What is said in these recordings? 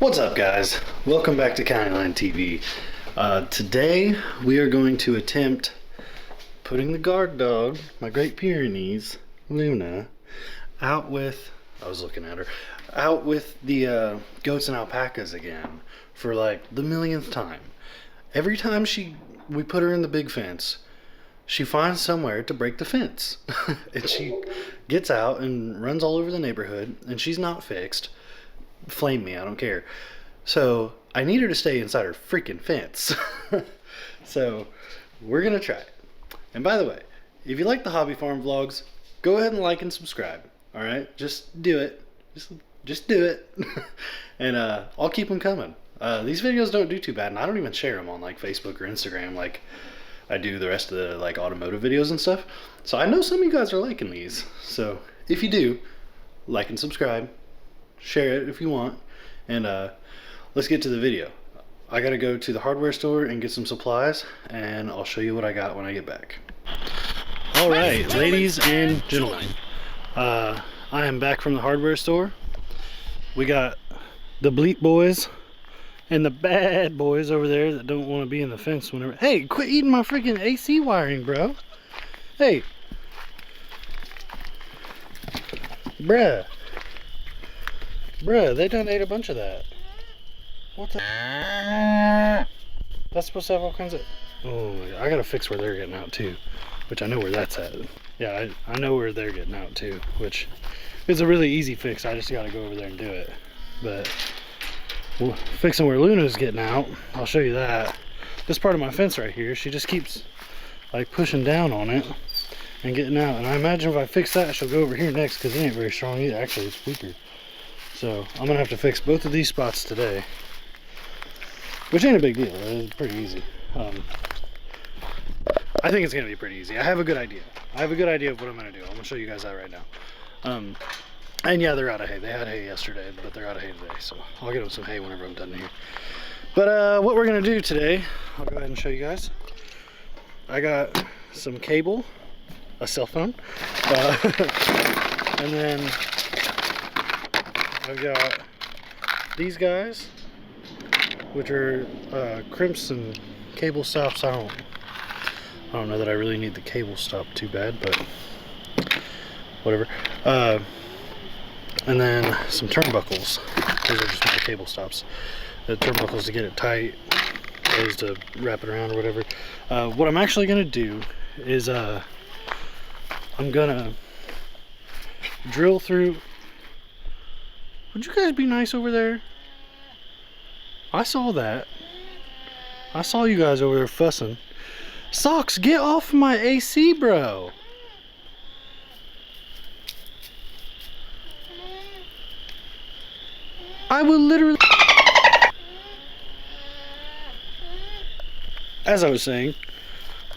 What's up, guys? Welcome back to CountyLine TV. Today we are going to attempt putting the guard dog, my Great Pyrenees, Luna, out with, out with the goats and alpacas again for like the millionth time. Every time we put her in the big fence, she finds somewhere to break the fence. And she gets out and runs all over the neighborhood, and she's not fixed. Flame me, I don't care. So I need her to stay inside her freaking fence. So we're gonna try it. And by the way, if you like the hobby farm vlogs, go ahead and like and subscribe. All right, just do it. Just do it. And I'll keep them coming. These videos don't do too bad, and I don't even share them on like Facebook or Instagram like I do the rest of the like automotive videos and stuff. So I know some of you guys are liking these. So if you do, like and subscribe. Share it if you want, and let's get to the video. I gotta go to the hardware store and get some supplies, and I'll show you what I got when I get back. Alright, ladies and gentlemen, I am back from the hardware store. We got the bleep boys and the bad boys over there that don't want to be in the fence whenever. Hey, quit eating my freaking AC wiring, bro. Hey, bruh, they done ate a bunch of that. What the? That's supposed to have all kinds of. Oh my God, I gotta fix where they're getting out too, which I know where that's at. Yeah, I know where they're getting out too, which is a really easy fix. I just gotta go over there and do it. But well, fixing where Luna's getting out, I'll show you that. This part of my fence right here, she just keeps like pushing down on it and getting out. And I imagine if I fix that, she'll go over here next because it ain't very strong either. Actually, it's weaker. So I'm gonna have to fix both of these spots today, which ain't a big deal. It's pretty easy. I think it's gonna be pretty easy. I have a good idea. I have a good idea of what I'm gonna do. I'm gonna show you guys that right now. And yeah, they're out of hay. They had hay yesterday, but they're out of hay today. So I'll get them some hay whenever I'm done here. But what we're gonna do today, I'll go ahead and show you guys. I got some cable, a cell phone, and then I've got these guys, which are Crimson cable stops. I don't know that I really need the cable stop too bad, but whatever. And then some turnbuckles. Those are just my cable stops. The turnbuckles to get it tight, those to wrap it around or whatever. What I'm actually gonna do is I'm gonna drill through. Would you guys be nice over there? I saw that. I saw you guys over there fussing. Socks, get off my AC, bro. I will literally... As I was saying,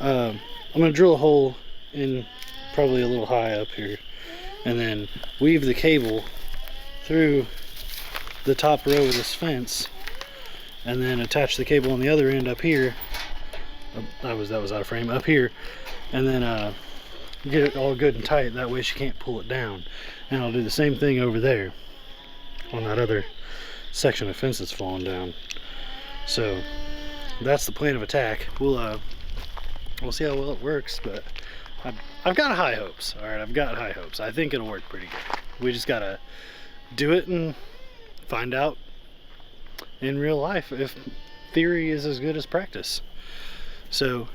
I'm going to drill a hole in probably a little high up here, and then weave the cable through the top row of this fence, and then attach the cable on the other end up here. That was out of frame up here, and then get it all good and tight. That way she can't pull it down. And I'll do the same thing over there on that other section of fence that's falling down. So that's the plan of attack. We'll see how well it works, but I've got high hopes. All right, I've got high hopes. I think it'll work pretty good. We just gotta do it and find out in real life if theory is as good as practice. So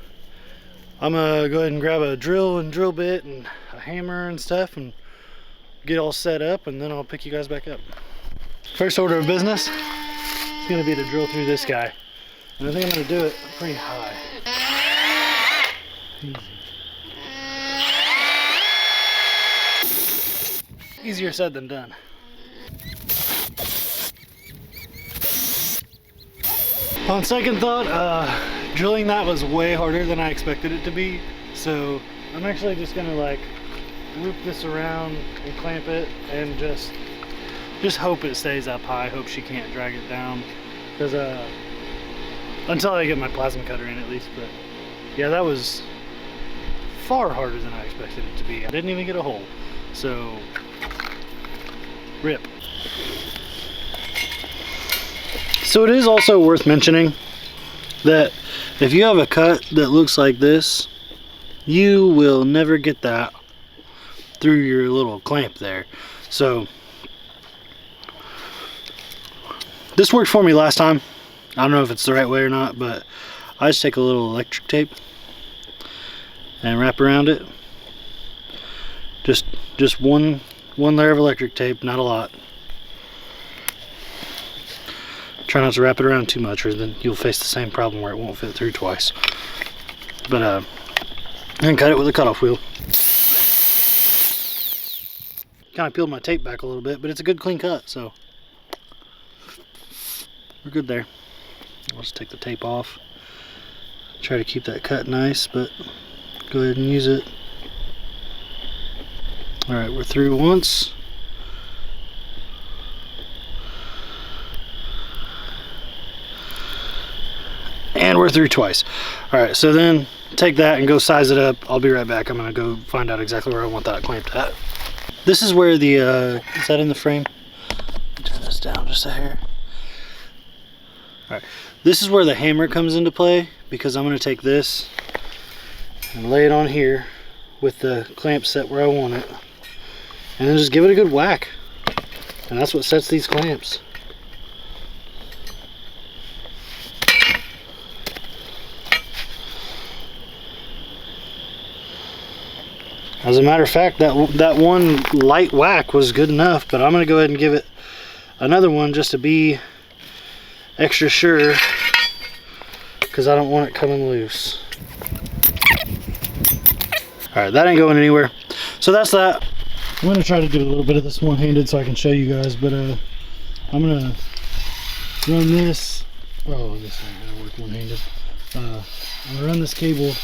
I'm gonna go ahead and grab a drill and drill bit and a hammer and stuff and get all set up, and then I'll pick you guys back up. First order of business is gonna be to drill through this guy, and I think I'm gonna do it pretty high. Easier said than done. On second thought, drilling that was way harder than I expected it to be, so I'm actually just gonna like loop this around and clamp it and just hope it stays up high. Hope she can't drag it down, because until I get my plasma cutter in at least. But yeah, that was far harder than I expected it to be. I didn't even get a hole, so rip. So it is also worth mentioning that if you have a cut that looks like this, you will never get that through your little clamp there. So this worked for me last time. I don't know if it's the right way or not, but I just take a little electric tape and wrap around it. Just one layer of electric tape, not a lot. Try not to wrap it around too much, or then you'll face the same problem where it won't fit through twice. But and cut it with a cutoff wheel. Kind of peeled my tape back a little bit, but it's a good clean cut, so we're good there. I'll just take the tape off. Try to keep that cut nice, but go ahead and use it. All right, we're through once. And we're through twice. All right, so then take that and go size it up. I'll be right back. I'm gonna go find out exactly where I want that clamped at. This is where the, is that in the frame? Turn this down just a hair. All right, this is where the hammer comes into play, because I'm gonna take this and lay it on here with the clamp set where I want it, and then just give it a good whack. And that's what sets these clamps. As a matter of fact, that one light whack was good enough, but I'm gonna go ahead and give it another one just to be extra sure, because I don't want it coming loose. All right, that ain't going anywhere. So that's that. I'm gonna try to do a little bit of this one-handed so I can show you guys, but I'm gonna run this. Oh, this ain't gonna work one-handed. I'm gonna run this cable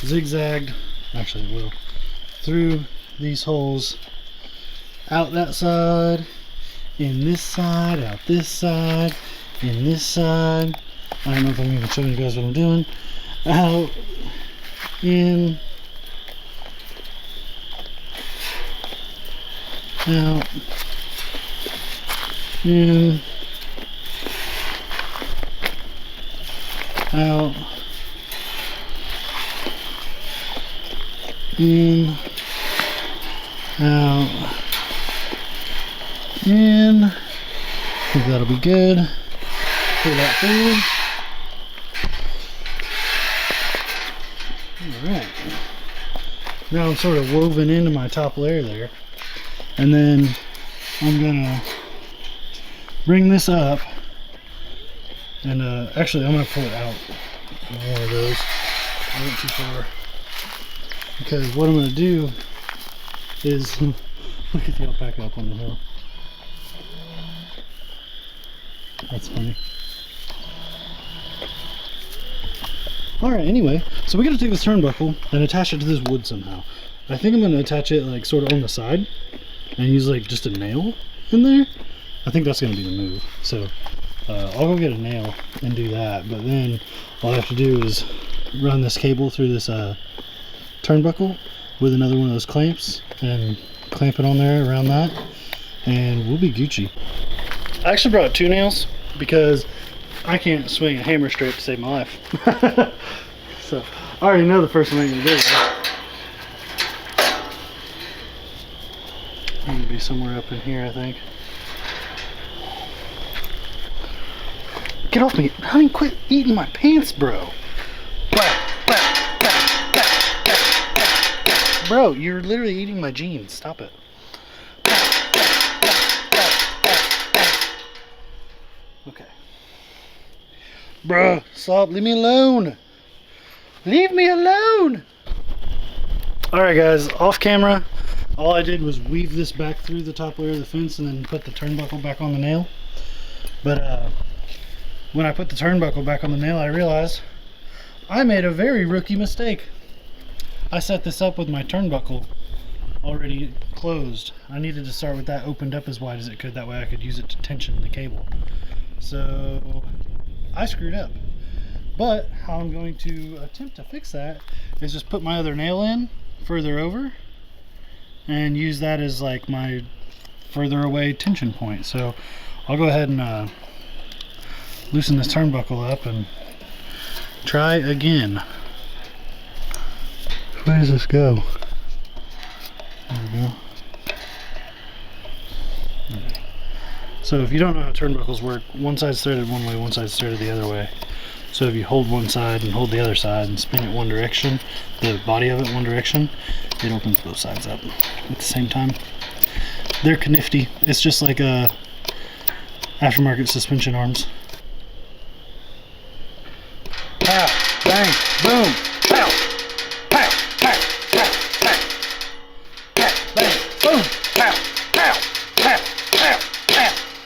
zigzagged. Actually, it will. Through these holes, out that side, in this side, out this side, in this side. I don't know if I'm even showing you guys what I'm doing. Out, in, out, in, out, in, out, in. I think that'll be good. Pull that through. Alright. Now I'm sort of woven into my top layer there. And then I'm gonna bring this up, and actually I'm gonna pull it out of one of those. I went too far. Because what I'm going to do is, look at the alpaca up on the hill. That's funny. Alright, anyway, so we got to take this turnbuckle and attach it to this wood somehow. I think I'm going to attach it like sort of on the side and use like just a nail in there. I think that's going to be the move. So I'll go get a nail and do that, but then all I have to do is run this cable through this turnbuckle with another one of those clamps and clamp it on there around that, and we'll be Gucci. I actually brought 2 nails because I can't swing a hammer straight to save my life. So I already know the first one ain't gonna do it. It's gonna be somewhere up in here, I think. Get off me, honey! Quit eating my pants, bro. Bro, you're literally eating my jeans. Stop it. Okay. Bro, stop. Leave me alone. Leave me alone. Alright guys, off camera, all I did was weave this back through the top layer of the fence and then put the turnbuckle back on the nail. But when I put the turnbuckle back on the nail, I realized I made a very rookie mistake. I set this up with my turnbuckle already closed. I needed to start with that opened up as wide as it could, that way I could use it to tension the cable. So I screwed up. But how I'm going to attempt to fix that is just put my other nail in further over and use that as like my further away tension point. So I'll go ahead and loosen this turnbuckle up and try again. Where does this go? There we go. Okay. So if you don't know how turnbuckles work, one side's threaded one way, one side's threaded the other way. So if you hold one side and hold the other side and spin it one direction, the body of it one direction, it opens both sides up at the same time. They're nifty. It's just like aftermarket suspension arms. Pow, bang, boom, pow, pow, pow, pow, pow, pow, bang, boom, pow, pow, pow, pow, pow, pow,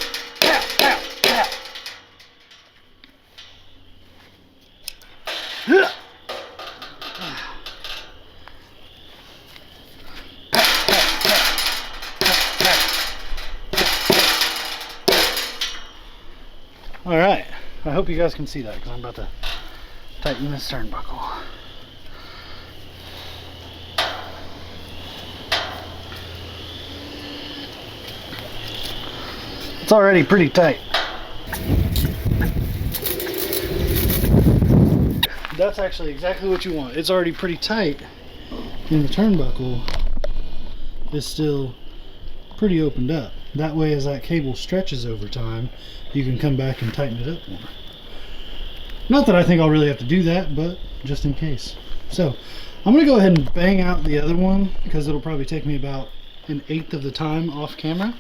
pow, pow, pow. All right, I hope you guys can see that because I'm about to tighten this turnbuckle. It's already pretty tight. That's actually exactly what you want. It's already pretty tight, and the turnbuckle is still pretty opened up. That way, as that cable stretches over time, you can come back and tighten it up more. Not that I think I'll really have to do that, but just in case. So I'm gonna go ahead and bang out the other one because it'll probably take me about 1/8 of the time off camera,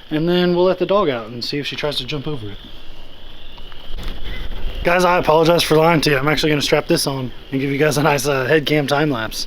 and then we'll let the dog out and see if she tries to jump over it. Guys, I apologize for lying to you. I'm actually gonna strap this on and give you guys a nice head cam time lapse.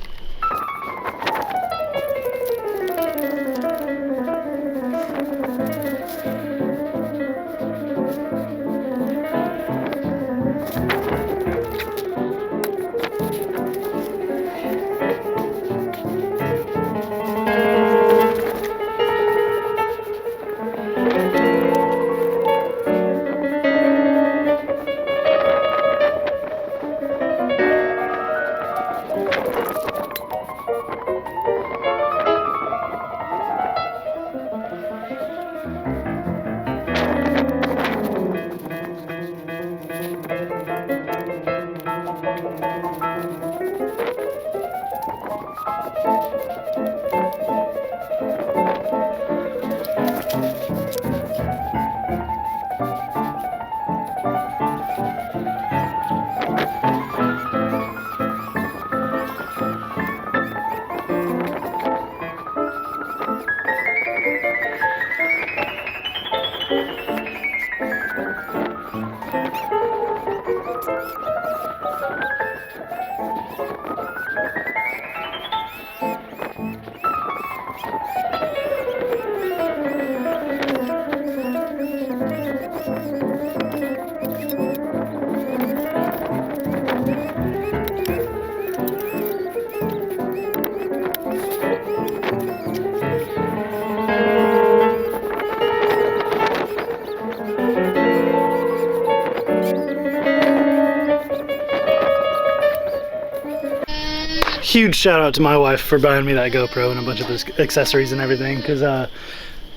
Huge shout out to my wife for buying me that GoPro and a bunch of those accessories and everything, because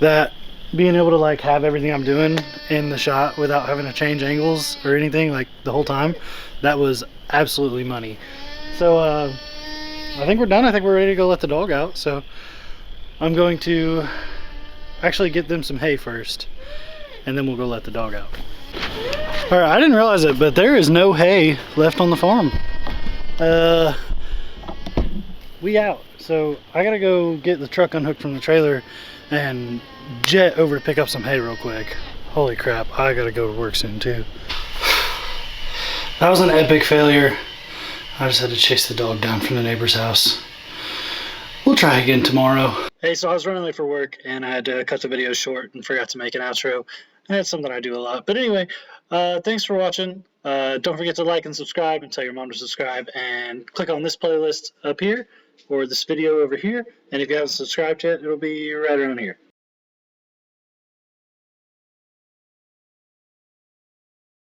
that being able to like have everything I'm doing in the shot without having to change angles or anything like the whole time, that was absolutely money. So I think we're done. I think we're ready to go let the dog out. So I'm going to actually get them some hay first, and then we'll go let the dog out. All right, I didn't realize it, but there is no hay left on the farm. We out. So I gotta go get the truck unhooked from the trailer and jet over to pick up some hay real quick. Holy crap, I gotta go to work soon too. That was an epic failure. I just had to chase the dog down from the neighbor's house. We'll try again tomorrow. Hey, so I was running late for work and I had to cut the video short and forgot to make an outro. And that's something I do a lot. But anyway, thanks for watching. Don't forget to like and subscribe and tell your mom to subscribe, and click on this playlist up here or this video over here. And if you haven't subscribed yet, it'll be right around here.